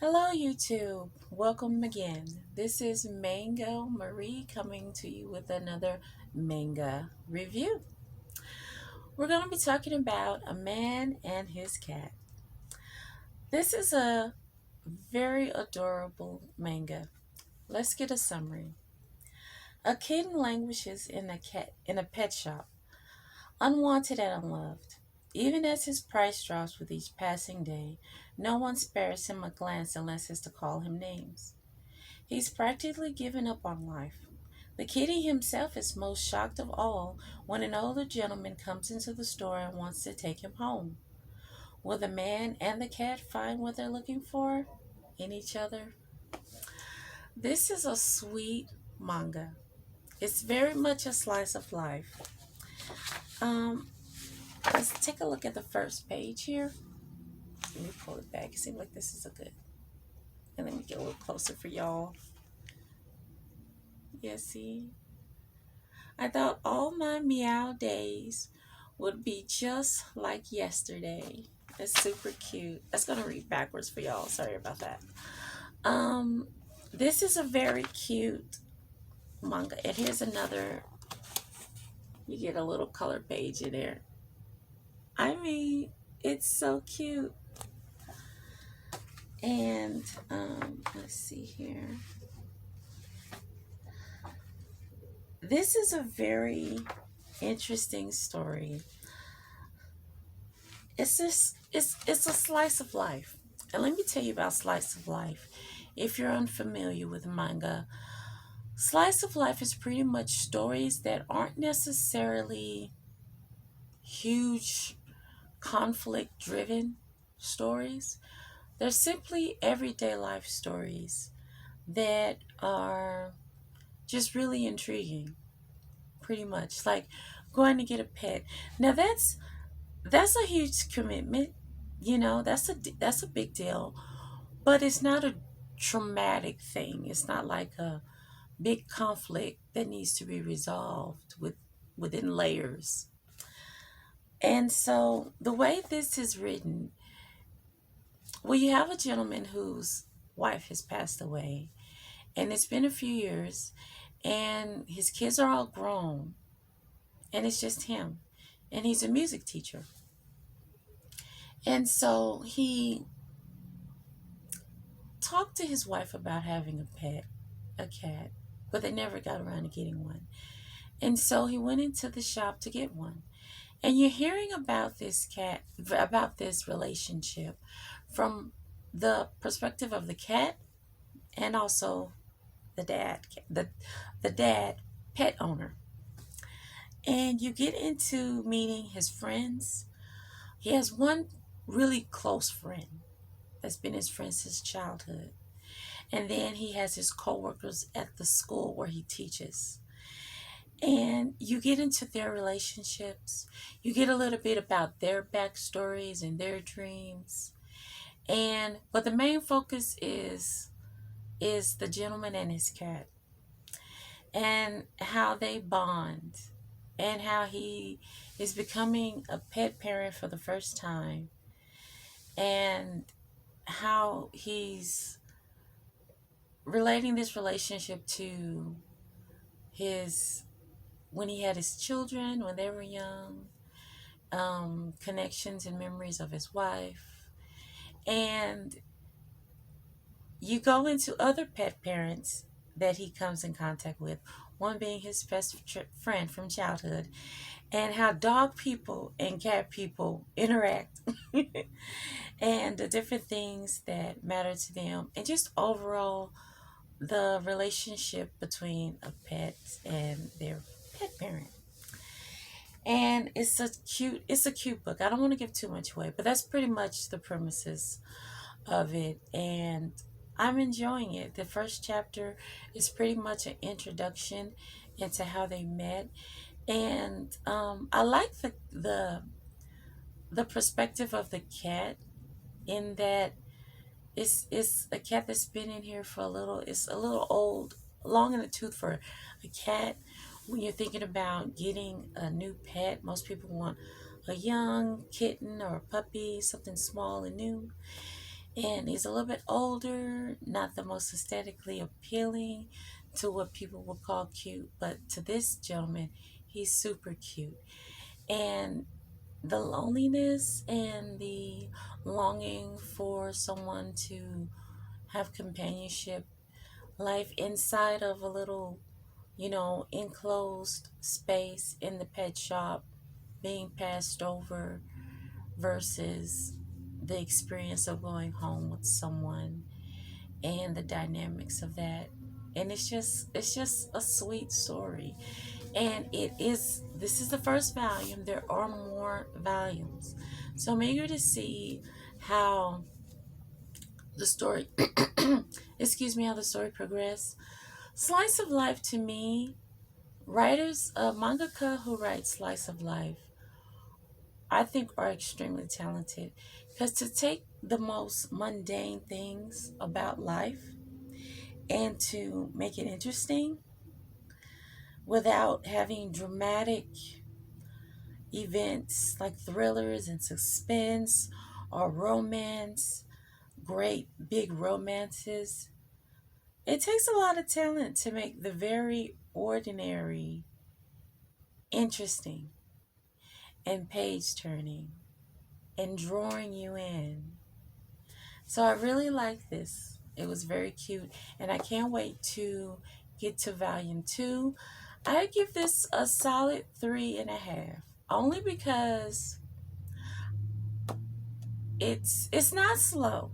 Hello, YouTube. Welcome again. This is Mango Marie coming to you with another manga review. We're going to be talking about A Man and His Cat. This is a very adorable manga. Let's get a summary. A kitten languishes in a pet shop, unwanted and unloved. Even as his price drops with each passing day, no one spares him a glance unless it's to call him names. He's practically given up on life. The kitty himself is most shocked of all when an older gentleman comes into the store and wants to take him home. Will the man and the cat find what they're looking for in each other? This is a sweet manga. It's very much a slice of life. Um, let's take a look at the first page here. Let me pull it back. It seems like this is a good. And let me get a little closer for y'all. Yeah, see? I thought all my meow days would be just like yesterday. It's super cute. That's gonna read backwards for y'all. Sorry about that. Um, this is a very cute manga. And here's another. You get a little color page in there. I mean, it's so cute. And let's see here. This is a very interesting story. It's a slice of life. And let me tell you about slice of life. If you're unfamiliar with manga, slice of life is pretty much stories that aren't necessarily huge conflict driven stories. They're simply everyday life stories that are just really intriguing, pretty much. Like going to get a pet. Now that's a huge commitment. That's a big deal, but it's not a traumatic thing. It's not like a big conflict that needs to be resolved within layers. And so the way this is written, well, you have a gentleman whose wife has passed away, and it's been a few years, and his kids are all grown, and it's just him, and he's a music teacher. And so he talked to his wife about having a pet, a cat, but they never got around to getting one. And so he went into the shop to get one. And you're hearing about this relationship from the perspective of the cat and also the dad pet owner. And you get into meeting his friends. He has one really close friend that's been his friend since childhood. And then he has his coworkers at the school where he teaches. And you get into their relationships. You get a little bit about their backstories and their dreams. But the main focus is the gentleman and his cat and how they bond and how he is becoming a pet parent for the first time and how he's relating this relationship to his when he had his children when they were young, connections and memories of his wife. And you go into other pet parents that he comes in contact with, one being his friend from childhood, and how dog people and cat people interact and the different things that matter to them, and just overall the relationship between a pet and their pet parent. And it's a cute book. I don't want to give too much away, but that's pretty much the premises of it. And I'm enjoying it. The first chapter is pretty much an introduction into how they met. And I like the perspective of the cat in that it's a cat that's been in here for a little. It's a little old, long in the tooth for a cat. When you're thinking about getting a new pet, most people want a young kitten or a puppy, something small and new. And he's a little bit older, not the most aesthetically appealing to what people would call cute, but to this gentleman, he's super cute. And the loneliness and the longing for someone to have companionship, life inside of a little, enclosed space in the pet shop, being passed over versus the experience of going home with someone and the dynamics of that. And it's just a sweet story. And this is the first volume. There are more volumes. So I'm eager to see how the story excuse me, how the story progressed. Slice of life, to me, writers, mangaka who write slice of life, I think are extremely talented, because to take the most mundane things about life and to make it interesting without having dramatic events like thrillers and suspense or romance, great big romances. It takes a lot of talent to make the very ordinary interesting and page turning and drawing you in. So I really like this. It was very cute, and I can't wait to get to volume two. I give this a solid 3.5, only because it's not slow.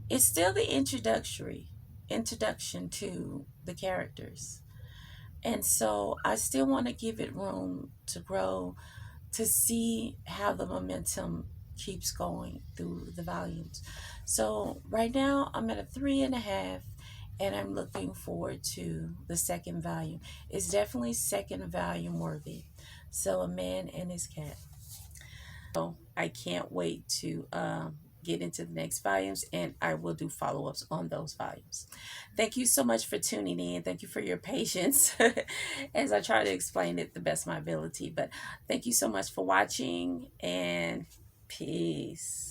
It's still the introduction to the characters. And so I still want to give it room to grow, to see how the momentum keeps going through the volumes. So right now I'm at a 3.5, and I'm looking forward to the second volume. It's definitely second volume worthy. So, A Man and His Cat. So I can't wait to get into the next volumes, and I will do follow ups on those volumes. Thank you so much for tuning in. Thank you for your patience as I try to explain it the best of my ability. But thank you so much for watching, and peace.